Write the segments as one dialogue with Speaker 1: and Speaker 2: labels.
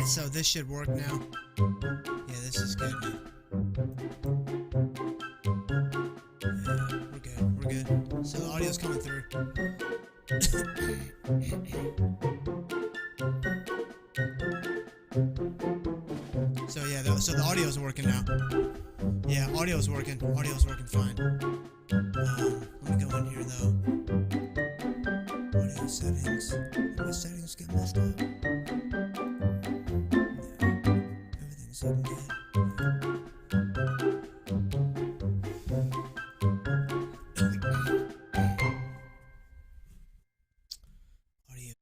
Speaker 1: Alright, so this should work now. Yeah, this is good now. Yeah, we're good, we're good. So the audio's coming through. So yeah, so the audio's working now. Yeah, audio's working fine. Let me go in here though. Audio settings. My settings get messed up. No, everything's looking good. Audio.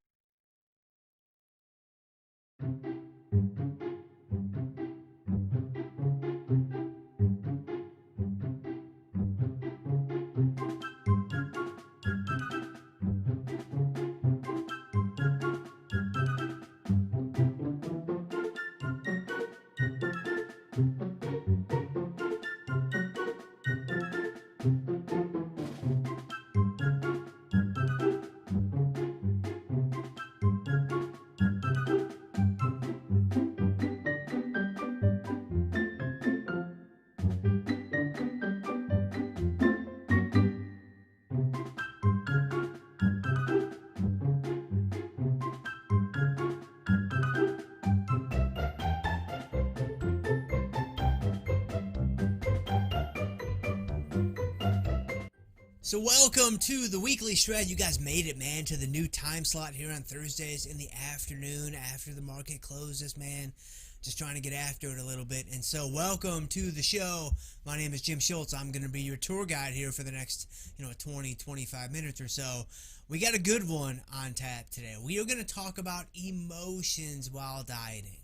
Speaker 1: So welcome to the weekly shred. You guys made it, man, to the new time slot here on Thursdays in the afternoon after the market closes, man. Just trying to get after it a little bit. And so welcome to the show. My name is Jim Schultz. I'm going to be your tour guide here for the next, 20, 25 minutes or so. We got a good one on tap today. We are going to talk about emotions while dieting.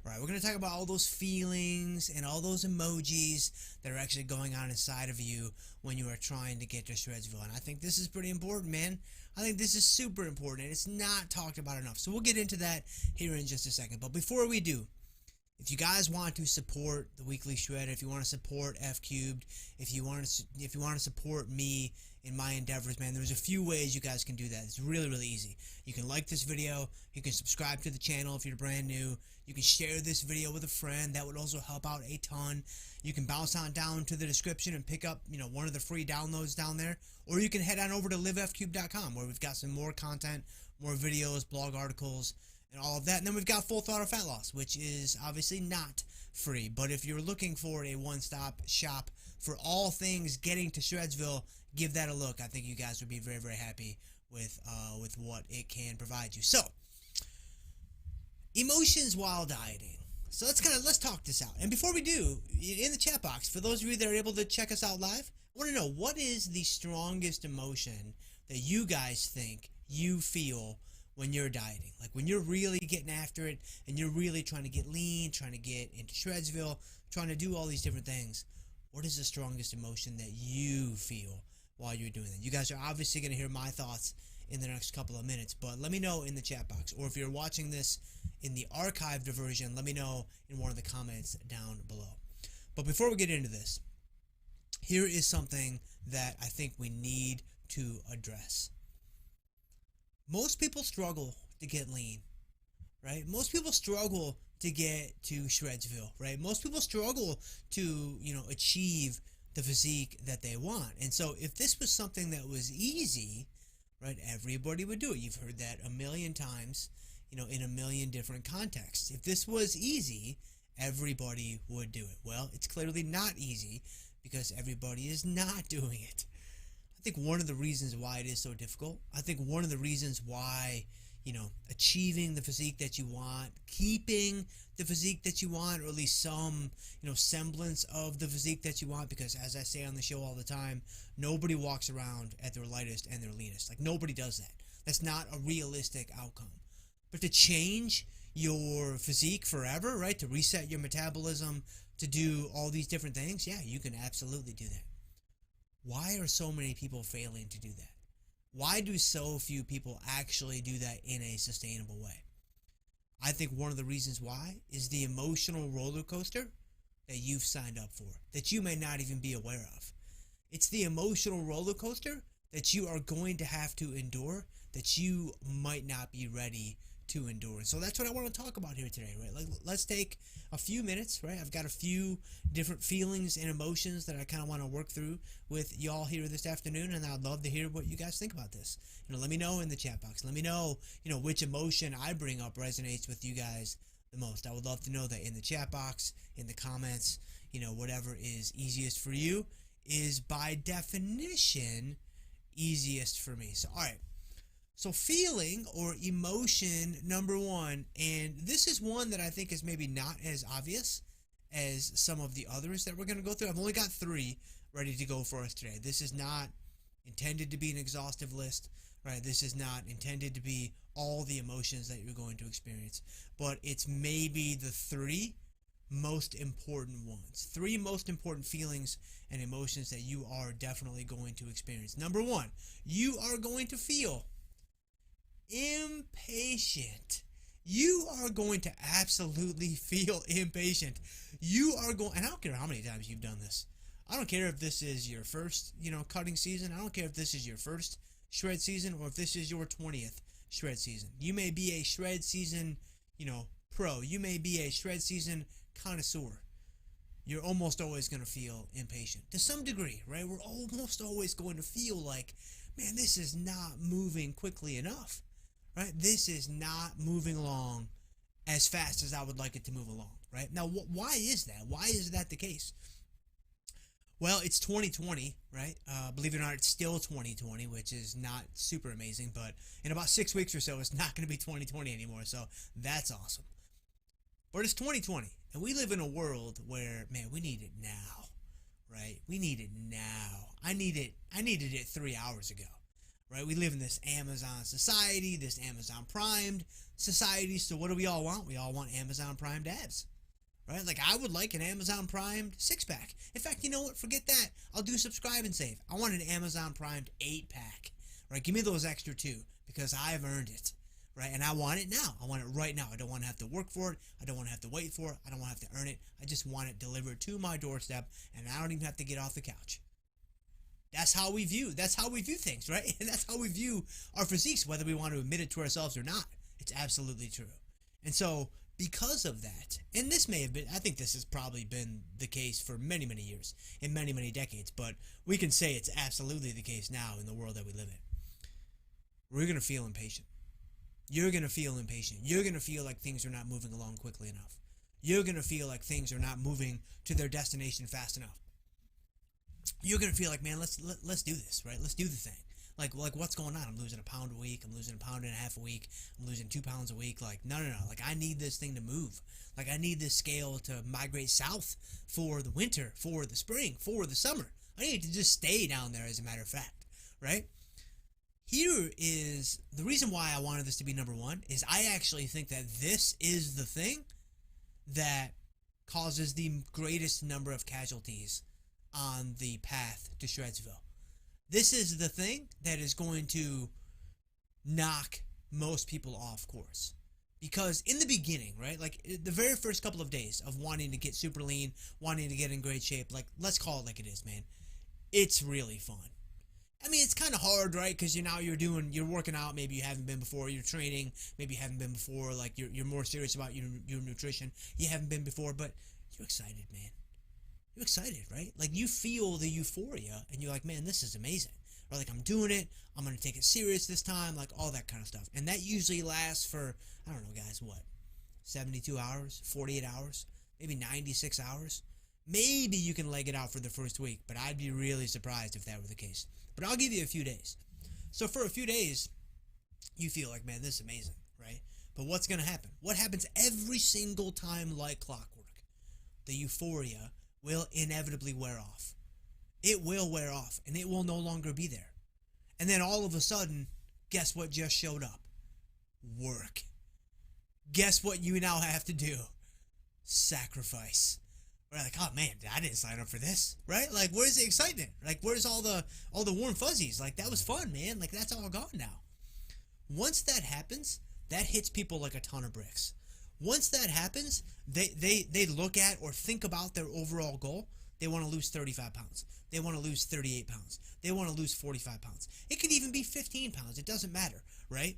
Speaker 1: Right, we're going to talk about all those feelings and all those emojis that are actually going on inside of you when you are trying to get to Shredsville. And I think this is pretty important, man. I think this is super important. It's not talked about enough. So we'll get into that here in just a second. But before we do, if you guys want to support the weekly shred, if you want to support F Cubed, if you want to support me in my endeavors, man, there's a few ways you guys can do that. It's really, really easy. You can like this video. You can subscribe to the channel if you're brand new. You can share this video with a friend. That would also help out a ton. You can bounce on down to the description and pick up, one of the free downloads down there. Or you can head on over to livefcube.com where we've got some more content, more videos, blog articles, and all of that. And then we've got Full Throttle Fat Loss, which is obviously not free. But if you're looking for a one-stop shop for all things getting to Shredsville, give that a look. I think you guys would be very, very happy with what it can provide you. So, emotions while dieting. So let's talk this out. And before we do, in the chat box, for those of you that are able to check us out live, I want to know, what is the strongest emotion that you guys think you feel when you're dieting? Like when you're really getting after it and you're really trying to get lean, trying to get into Shredsville, trying to do all these different things. What is the strongest emotion that you feel while you're doing that? You guys are obviously going to hear my thoughts in the next couple of minutes, but let me know in the chat box. Or if you're watching this in the archived version, let me know in one of the comments down below. But before we get into this, here is something that I think we need to address. Most people struggle to get lean, right? Most people struggle to get to Shredsville, right? Most people struggle to, achieve the physique that they want. And so if this was something that was easy, right, everybody would do it. You've heard that a million times, in a million different contexts. If this was easy, everybody would do it. Well, it's clearly not easy because everybody is not doing it. I think one of the reasons why it is so difficult, I think one of the reasons why, achieving the physique that you want, keeping the physique that you want, or at least some, semblance of the physique that you want, because as I say on the show all the time, nobody walks around at their lightest and their leanest. Like, nobody does that. That's not a realistic outcome. But to change your physique forever, right, to reset your metabolism, to do all these different things, yeah, you can absolutely do that. Why are so many people failing to do that? Why do so few people actually do that in a sustainable way? I think one of the reasons why is the emotional roller coaster that you've signed up for, that you may not even be aware of. It's the emotional roller coaster that you are going to have to endure, that you might not be ready to endure. And so that's what I want to talk about here today, right? Like, let's take a few minutes, right? I've got a few different feelings and emotions that I kind of want to work through with y'all here this afternoon, and I'd love to hear what you guys think about this. Let me know in the chat box. Let me know, which emotion I bring up resonates with you guys the most. I would love to know that in the chat box, in the comments, whatever is easiest for you is by definition easiest for me. So, all right. So feeling or emotion number one, and this is one that I think is maybe not as obvious as some of the others that we're going to go through. I've only got 3 ready to go for us today. This is not intended to be an exhaustive list, right? This is not intended to be all the emotions that you're going to experience, but it's maybe the 3 most important ones. 3 most important feelings and emotions that you are definitely going to experience. Number 1, you are going to feel impatient. You are going to absolutely feel impatient. You are going, and I don't care how many times you've done this. I don't care if this is your first, cutting season. I don't care if this is your first shred season or if this is your 20th shred season. You may be a shred season, pro. You may be a shred season connoisseur. You're almost always going to feel impatient to some degree, right? We're almost always going to feel like, man, this is not moving quickly enough, right? This is not moving along as fast as I would like it to move along, right? Now, why is that? Why is that the case? Well, it's 2020, right? Believe it or not, it's still 2020, which is not super amazing, but in about 6 weeks or so, it's not going to be 2020 anymore, so that's awesome. But it's 2020, and we live in a world where, man, we need it now, right? We need it now. I needed it 3 hours ago, right? We live in this Amazon society, this Amazon primed society, so what do we all want? We all want Amazon primed abs, right? Like, I would like an Amazon primed 6-pack. In fact, you know what? Forget that. I'll do subscribe and save. I want an Amazon primed 8-pack, right? Give me those extra 2 because I've earned it. Right, and I want it now. I want it right now. I don't want to have to work for it. I don't want to have to wait for it. I don't want to have to earn it. I just want it delivered to my doorstep, and I don't even have to get off the couch. That's how we view things, right? And that's how we view our physiques, whether we want to admit it to ourselves or not. It's absolutely true. And so, because of that, and this may have been, I think this has probably been the case for many, many years, in many, many decades, but we can say it's absolutely the case now in the world that we live in. We're going to feel impatient. You're going to feel impatient. You're going to feel like things are not moving along quickly enough. You're going to feel like things are not moving to their destination fast enough. You're going to feel like, man, let's do this, right? Let's do the thing. Like what's going on? I'm losing a pound a week. I'm losing a pound and a half a week. I'm losing 2 pounds a week. Like, no. Like, I need this thing to move. Like, I need this scale to migrate south for the winter, for the spring, for the summer. I need it to just stay down there, as a matter of fact, right? Here is the reason why I wanted this to be number 1 is I actually think that this is the thing that causes the greatest number of casualties on the path to Shredsville. This is the thing that is going to knock most people off course. Because in the beginning, right, like the very first couple of days of wanting to get super lean, wanting to get in great shape, like, let's call it like it is, man. It's really fun. I mean, it's kind of hard, right? Because you're working out. Maybe you haven't been before. You're training. Maybe you haven't been before. Like, you're more serious about your nutrition. You haven't been before, but you're excited, man. You're excited, right? Like, you feel the euphoria, and you're like, man, this is amazing. Or like, I'm doing it. I'm going to take it serious this time. Like, all that kind of stuff. And that usually lasts for, I don't know, guys, what? 72 hours? 48 hours? Maybe 96 hours? Maybe you can leg it out for the first week, but I'd be really surprised if that were the case. But I'll give you a few days. So for a few days, you feel like, man, this is amazing, right? But what's going to happen? What happens every single time like clockwork? The euphoria will inevitably wear off. It will wear off, and it will no longer be there. And then all of a sudden, guess what just showed up? Work. Guess what you now have to do? Sacrifice. We're like, oh man, I didn't sign up for this, right? Like, where's the excitement? Like, where's all the warm fuzzies? Like, that was fun, man. Like, that's all gone now. Once that happens, that hits people like a ton of bricks. Once that happens, they look at or think about their overall goal. They want to lose 35 pounds. They want to lose 38 pounds. They want to lose 45 pounds. It could even be 15 pounds. It doesn't matter, right?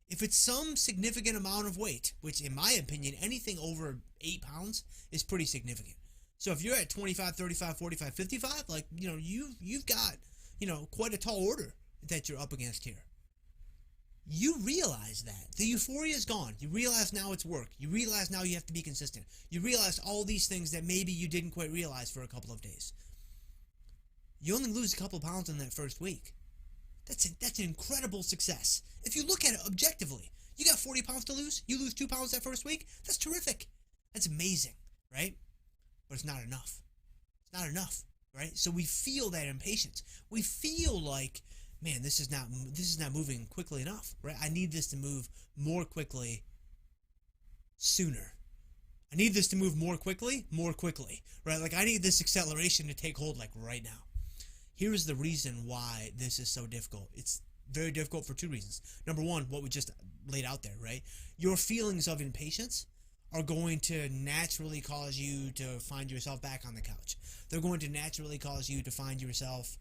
Speaker 1: If it's some significant amount of weight, which in my opinion, anything over 8 pounds is pretty significant. So if you're at 25, 35, 45, 55, like, you've got, quite a tall order that you're up against here. You realize that. The euphoria is gone. You realize now it's work. You realize now you have to be consistent. You realize all these things that maybe you didn't quite realize for a couple of days. You only lose a couple pounds in that first week. That's an incredible success. If you look at it objectively, you got 40 pounds to lose. You lose 2 pounds that first week. That's terrific. That's amazing, right? But it's not enough. It's not enough, right? So we feel that impatience. We feel like, man, this is not moving quickly enough, right? I need this to move more quickly sooner. I need this to move more quickly, right? Like I need this acceleration to take hold like right now. Here's the reason why this is so difficult. It's very difficult for 2 reasons. Number one, what we just laid out there, right? Your feelings of impatience are going to naturally cause you to find yourself back on the couch. They're going to naturally cause you to find yourself,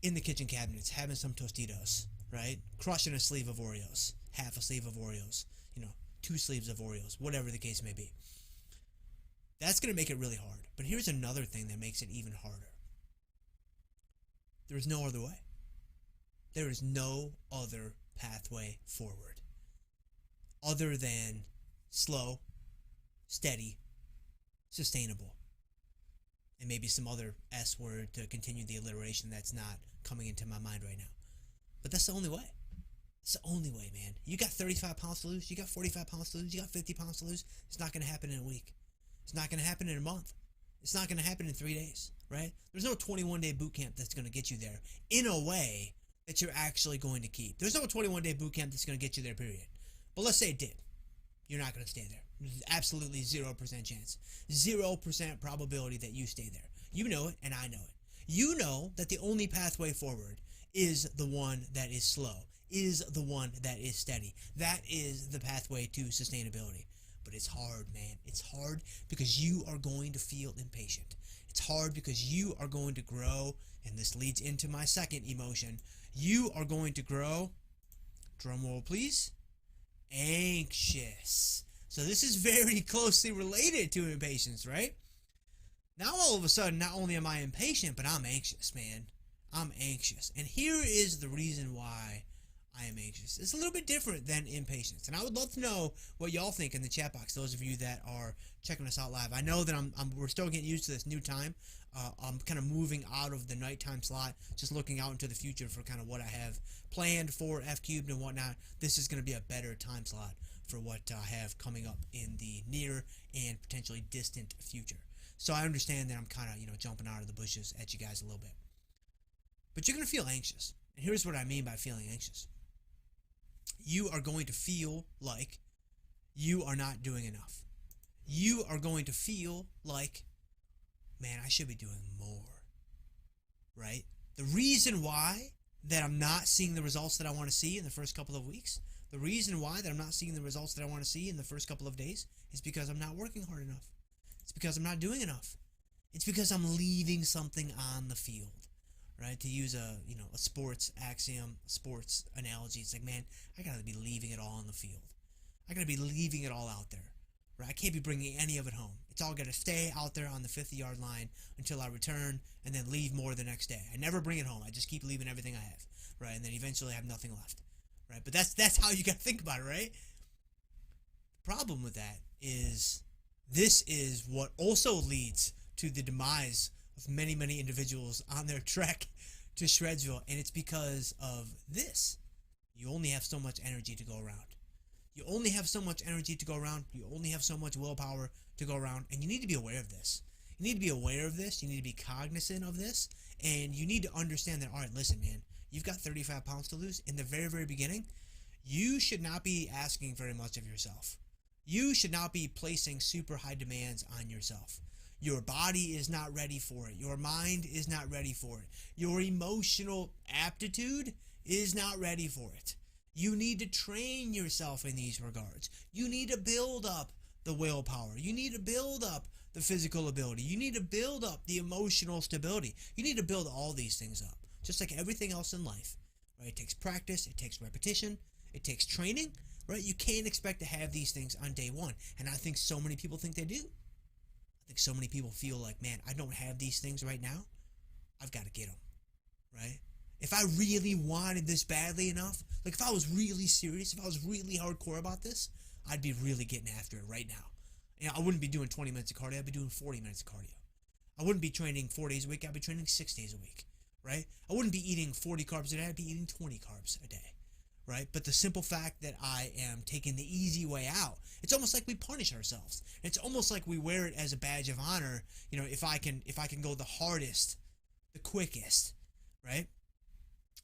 Speaker 1: in the kitchen cabinets, having some Tostitos, right? Crushing a sleeve of Oreos, half a sleeve of Oreos, 2 sleeves of Oreos, whatever the case may be. That's going to make it really hard. But here's another thing that makes it even harder. There is no other way. There is no other pathway forward other than slow, steady, sustainable, and maybe some other S word to continue the alliteration that's not coming into my mind right now. But that's the only way. It's the only way, man. You got 35 pounds to lose. You got 45 pounds to lose. You got 50 pounds to lose. It's not going to happen in a week. It's not going to happen in a month. It's not going to happen in 3 days, right? There's no 21-day boot camp that's going to get you there in a way that you're actually going to keep. There's no 21-day boot camp that's going to get you there, period. But let's say it did. You're not going to stay there. There's absolutely 0% chance. 0% probability that you stay there. You know it, and I know it. You know that the only pathway forward is the one that is slow, is the one that is steady. That is the pathway to sustainability. But it's hard, man. It's hard because you are going to feel impatient. It's hard because you are going to grow, and this leads into my second emotion. You are going to grow, drum roll please, anxious. So this is very closely related to impatience, right? Now all of a sudden, not only am I impatient, but I'm anxious, man. I'm anxious. And here is the reason why I am anxious. It's a little bit different than impatience. And I would love to know what y'all think in the chat box, those of you that are checking us out live. I know that we're still getting used to this new time. I'm kind of moving out of the nighttime slot, just looking out into the future for kind of what I have planned for F Cubed and whatnot. This is going to be a better time slot for what I have coming up in the near and potentially distant future. So I understand that I'm kind of, jumping out of the bushes at you guys a little bit. But you're going to feel anxious. And here's what I mean by feeling anxious. You are going to feel like you are not doing enough. You are going to feel like, man, I should be doing more, right? The reason why that I'm not seeing the results that I want to see in the first couple of weeks, the reason why that I'm not seeing the results that I want to see in the first couple of days is because I'm not working hard enough. It's because I'm not doing enough. It's because I'm leaving something on the field. Right, to use a sports axiom, sports analogy, it's like, man, I gotta be leaving it all on the field. I gotta be leaving it all out there. Right, I can't be bringing any of it home. It's all gotta stay out there on the 50-yard line until I return, and then leave more the next day. I never bring it home. I just keep leaving everything I have. Right, and then eventually I have nothing left. Right, but that's how you gotta think about it. Right. The problem with that is this is what also leads to the demise of many, many individuals on their trek to Shredsville, and it's because of this. You only have so much energy to go around. You only have so much energy to go around. You only have so much willpower to go around, and you need to be aware of this. You need to be aware of this. You need to be cognizant of this, and you need to understand that, all right, listen, man, you've got 35 pounds to lose. In the very, very beginning, you should not be asking very much of yourself. You should not be placing super high demands on yourself. Your body is not ready for it. Your mind is not ready for it. Your emotional aptitude is not ready for it. You need to train yourself in these regards. You need to build up the willpower. You need to build up the physical ability. You need to build up the emotional stability. You need to build all these things up. Just like everything else in life. Right? It takes practice. It takes repetition. It takes training, right? You can't expect to have these things on day one. And I think so many people think they do. I think so many people feel like, man, I don't have these things right now. I've got to get them, right? If I really wanted this badly enough, like if I was really serious, if I was really hardcore about this, I'd be really getting after it right now. I wouldn't be doing 20 minutes of cardio. I'd be doing 40 minutes of cardio. I wouldn't be training 4 days a week. I'd be training 6 days a week, right? I wouldn't be eating 40 carbs a day. I'd be eating 20 carbs a day, right? But the simple fact that I am taking the easy way out, it's almost like we punish ourselves. It's almost like we wear it as a badge of honor. If I can go the hardest, the quickest, right?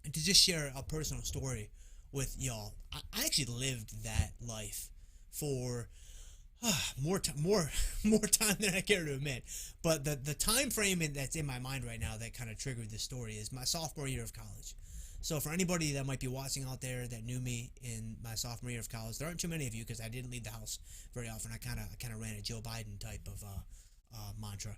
Speaker 1: And to just share a personal story with y'all, I actually lived that life for more time than I care to admit. But the time frame that's in my mind right now that kind of triggered this story is my sophomore year of college. So for anybody that might be watching out there that knew me in my sophomore year of college, there aren't too many of you because I didn't leave the house very often. I kind of ran a Joe Biden type of mantra.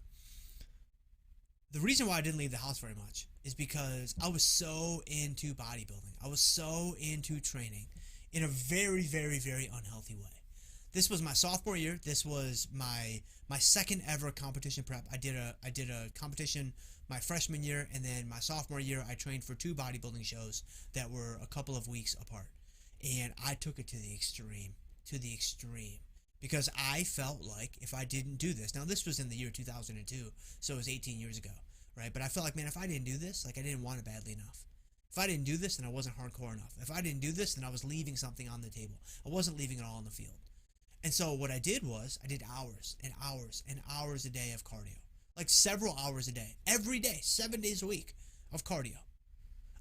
Speaker 1: The reason why I didn't leave the house very much is because I was so into bodybuilding. I was so into training in a very, very, very unhealthy way. This was my sophomore year. This was my second ever competition prep. I did a competition my freshman year, and then my sophomore year I trained for 2 bodybuilding shows that were a couple of weeks apart. And I took it to the extreme, because I felt like if I didn't do this, now this was in the year 2002, so it was 18 years ago, right? But I felt like, man, if I didn't do this, like I didn't want it badly enough. If I didn't do this, then I wasn't hardcore enough. If I didn't do this, then I was leaving something on the table. I wasn't leaving it all on the field. And so what I did was I did hours and hours and hours a day of cardio, like several hours a day, every day, 7 days a week of cardio.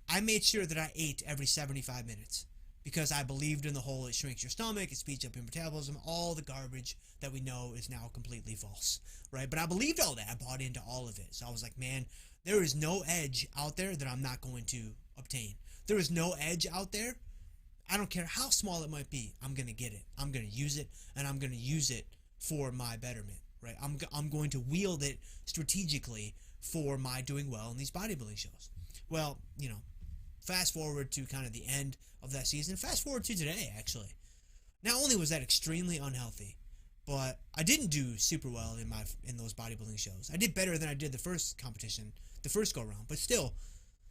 Speaker 1: I made sure that I ate every 75 minutes because I believed in the whole it shrinks your stomach, it speeds up your metabolism, all the garbage that we know is now completely false, right? But I believed all that. I bought into all of it. So I was like, man, there is no edge out there that I'm not going to obtain. There is no edge out there. I don't care how small it might be. I'm going to get it. I'm going to use it, and I'm going to use it for my betterment, right? I'm going to wield it strategically for my doing well in these bodybuilding shows. Well, fast forward to kind of the end of that season. Fast forward to today, actually. Not only was that extremely unhealthy, but I didn't do super well in those bodybuilding shows. I did better than I did the first competition, the first go-round, but still,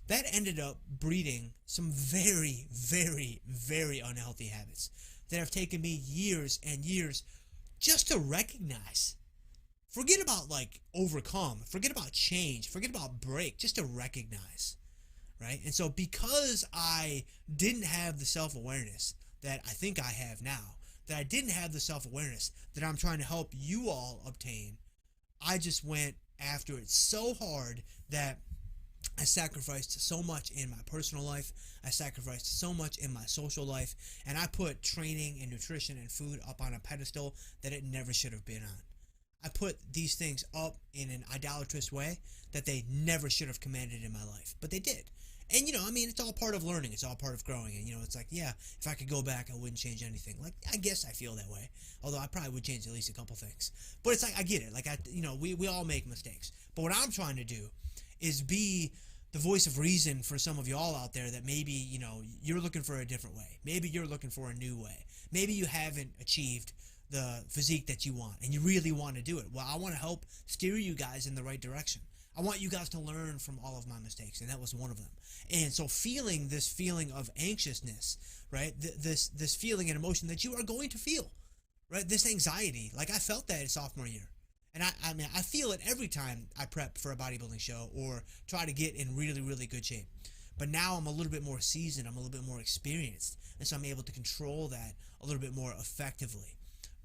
Speaker 1: that ended up breeding some very, very, very unhealthy habits that have taken me years and years just to recognize. Forget about overcome, forget about change, forget about break, just to recognize, right? And so because I didn't have the self-awareness that I think I have now, that I didn't have the self-awareness that I'm trying to help you all obtain, I just went after it so hard that I sacrificed so much in my personal life. I sacrificed so much in my social life. And I put training and nutrition and food up on a pedestal that it never should have been on. I put these things up in an idolatrous way that they never should have commanded in my life. But they did. And, it's all part of learning. It's all part of growing. And, it's like, yeah, if I could go back, I wouldn't change anything. Like, I guess I feel that way. Although I probably would change at least a couple things. But it's like, I get it. Like, we all make mistakes. But what I'm trying to do is be the voice of reason for some of y'all out there that maybe, you're looking for a different way. Maybe you're looking for a new way. Maybe you haven't achieved the physique that you want and you really want to do it. Well, I want to help steer you guys in the right direction. I want you guys to learn from all of my mistakes, and that was one of them. And so feeling this feeling of anxiousness, right, this feeling and emotion that you are going to feel, right, this anxiety, like I felt that in sophomore year. And I feel it every time I prep for a bodybuilding show or try to get in really, really good shape. But now I'm a little bit more seasoned. I'm a little bit more experienced. And so I'm able to control that a little bit more effectively.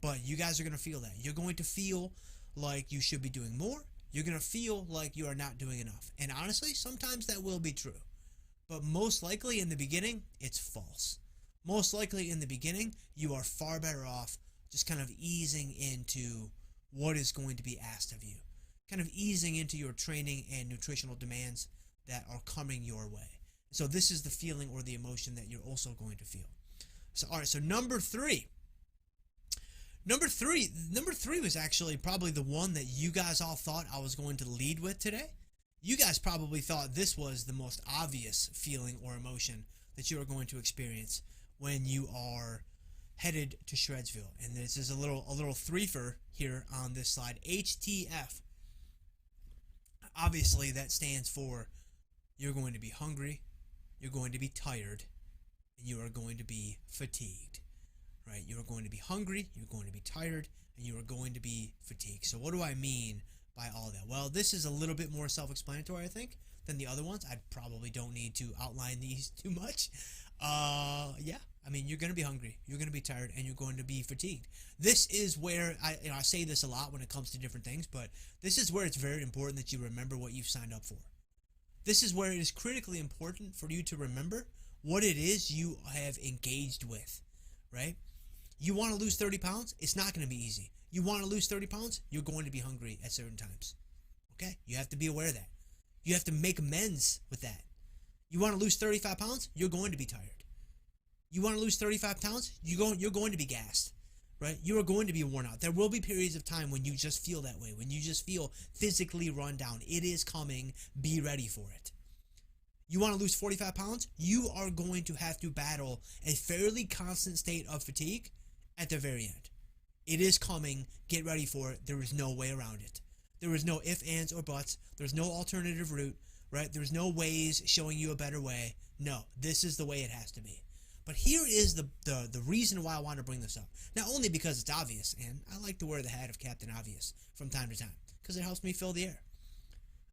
Speaker 1: But you guys are going to feel that. You're going to feel like you should be doing more. You're going to feel like you are not doing enough. And honestly, sometimes that will be true. But most likely in the beginning, it's false. Most likely in the beginning, you are far better off just kind of easing into what is going to be asked of you, kind of easing into your training and nutritional demands that are coming your way. So this is the feeling or the emotion that you're also going to feel. So, all right, so number three was actually probably the one that you guys all thought I was going to lead with today. You guys probably thought this was the most obvious feeling or emotion that you are going to experience when you are headed to Shredsville. And this is a little threefer here on this slide. HTF. Obviously, that stands for you're going to be hungry, you're going to be tired, and you are going to be fatigued. Right? You are going to be hungry, you're going to be tired, and you are going to be fatigued. So what do I mean by all that? Well, this is a little bit more self-explanatory, I think, than the other ones. I probably don't need to outline these too much. Yeah, I mean, you're going to be hungry, you're going to be tired, and you're going to be fatigued. This is where I say this a lot when it comes to different things, but this is where it's very important that you remember what you've signed up for. This is where it is critically important for you to remember what it is you have engaged with, right? You want to lose 30 pounds? It's not going to be easy. You want to lose 30 pounds? You're going to be hungry at certain times. Okay? You have to be aware of that. You have to make amends with that. You want to lose 35 pounds? You're going to be tired. You want to lose 35 pounds? You're going to be gassed, right? You are going to be worn out. There will be periods of time when you just feel that way, when you just feel physically run down. It is coming. Be ready for it. You want to lose 45 pounds? You are going to have to battle a fairly constant state of fatigue at the very end. It is coming. Get ready for it. There is no way around it. There is no ifs, ands, or buts. There's no alternative route, right? There's no ways showing you a better way. No, this is the way it has to be. But here is the reason why I want to bring this up. Not only because it's obvious, and I like to wear the hat of Captain Obvious from time to time, because it helps me fill the air.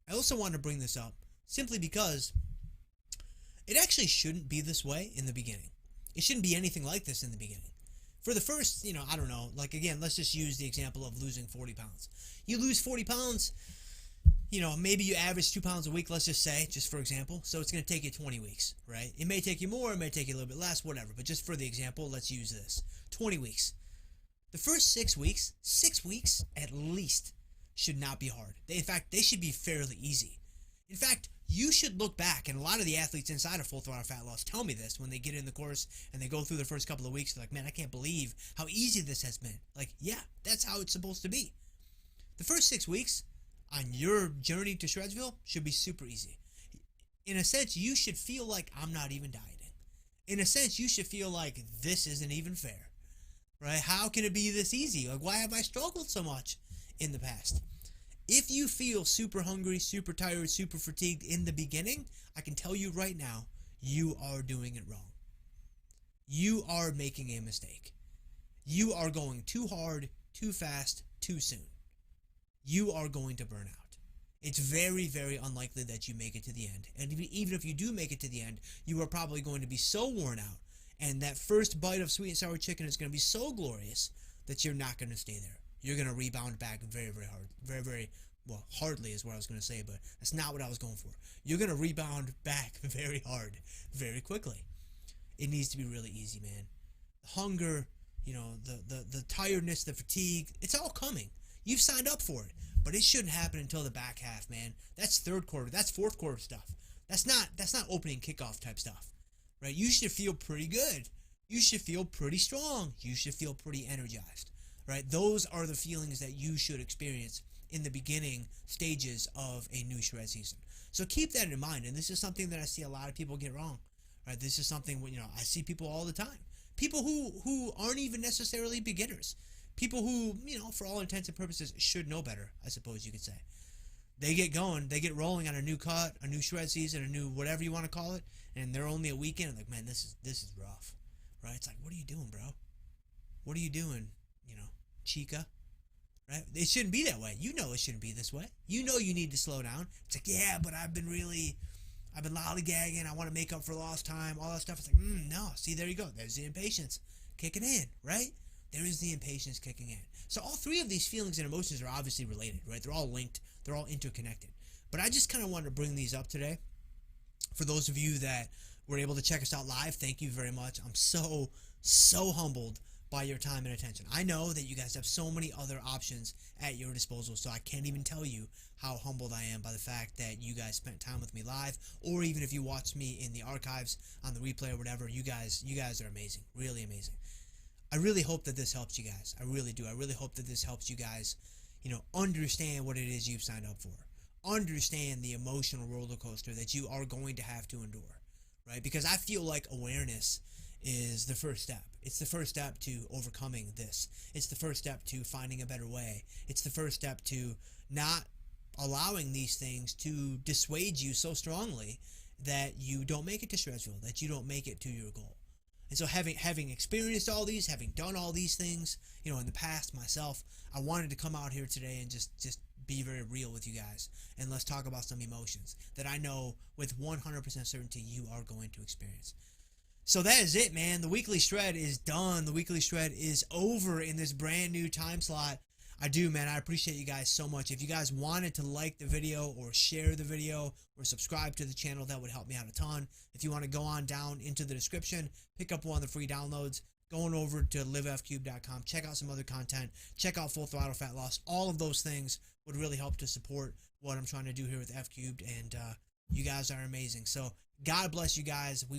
Speaker 1: I also want to bring this up simply because it actually shouldn't be this way in the beginning. It shouldn't be anything like this in the beginning. For the first, I don't know, like again, let's just use the example of losing 40 pounds. You lose 40 pounds, maybe you average 2 pounds a week, let's just say, just for example. So it's going to take you 20 weeks, right? It may take you more, it may take you a little bit less, whatever. But just for the example, let's use this. 20 weeks. The first 6 weeks at least, should not be hard. In fact, they should be fairly easy. In fact, you should look back, and a lot of the athletes inside of Full Throttle Fat Loss tell me this when they get in the course and they go through the first couple of weeks. They're like, man, I can't believe how easy this has been. Like, yeah, that's how it's supposed to be. The first 6 weeks on your journey to Shredsville should be super easy. In a sense, you should feel like I'm not even dieting. In a sense, you should feel like this isn't even fair, right? How can it be this easy? Like, why have I struggled so much in the past? If you feel super hungry, super tired, super fatigued in the beginning, I can tell you right now, you are doing it wrong. You are making a mistake. You are going too hard, too fast, too soon. You are going to burn out. It's very, very unlikely that you make it to the end. And even if you do make it to the end, you are probably going to be so worn out. And that first bite of sweet and sour chicken is going to be so glorious that you're not going to stay there. You're going to rebound back very, very hard. Very, very, well, hardly is what I was going to say, but that's not what I was going for. You're going to rebound back very hard, very quickly. It needs to be really easy, man. The hunger, the tiredness, the fatigue, it's all coming. You've signed up for it, but it shouldn't happen until the back half, man. That's third quarter. That's fourth quarter stuff. That's not opening kickoff type stuff, right? You should feel pretty good. You should feel pretty strong. You should feel pretty energized, right? Those are the feelings that you should experience in the beginning stages of a new shred season. So keep that in mind, and this is something that I see a lot of people get wrong, right? This is something, I see people all the time. People who aren't even necessarily beginners. People who, for all intents and purposes, should know better, I suppose you could say. They get going, they get rolling on a new cut, a new shred season, a new whatever you want to call it, and they're only a weekend. Like, man, this is rough, right? It's like, what are you doing, bro? What are you doing, chica? Right? It shouldn't be that way. You know it shouldn't be this way. You know you need to slow down. It's like, yeah, but I've been lollygagging. I want to make up for lost time, all that stuff. It's like, no. See, there you go. There's the impatience kicking in, right? There is the impatience kicking in. So all three of these feelings and emotions are obviously related, right? They're all linked. They're all interconnected. But I just kind of wanted to bring these up today. For those of you that were able to check us out live, thank you very much. I'm so humbled by your time and attention. I know that you guys have so many other options at your disposal, so I can't even tell you how humbled I am by the fact that you guys spent time with me live, or even if you watched me in the archives on the replay or whatever. You guys are amazing, really amazing. I really hope that this helps you guys. I really do. I really hope that this helps you guys, understand what it is you've signed up for. Understand the emotional roller coaster that you are going to have to endure, right? Because I feel like awareness is the first step. It's the first step to overcoming this. It's the first step to finding a better way. It's the first step to not allowing these things to dissuade you so strongly that you don't make it to Stretchville, that you don't make it to your goal. And so having experienced all these, having done all these things, in the past myself, I wanted to come out here today and just be very real with you guys. And let's talk about some emotions that I know with 100% certainty you are going to experience. So that is it, man. The weekly shred is done. The weekly shred is over in this brand new time slot. I do, man. I appreciate you guys so much. If you guys wanted to like the video or share the video or subscribe to the channel, that would help me out a ton. If you want to go on down into the description, pick up one of the free downloads, going over to livefcube.com, check out some other content, check out Full Throttle Fat Loss. All of those things would really help to support what I'm trying to do here with F Cubed, and you guys are amazing. So God bless you guys. We will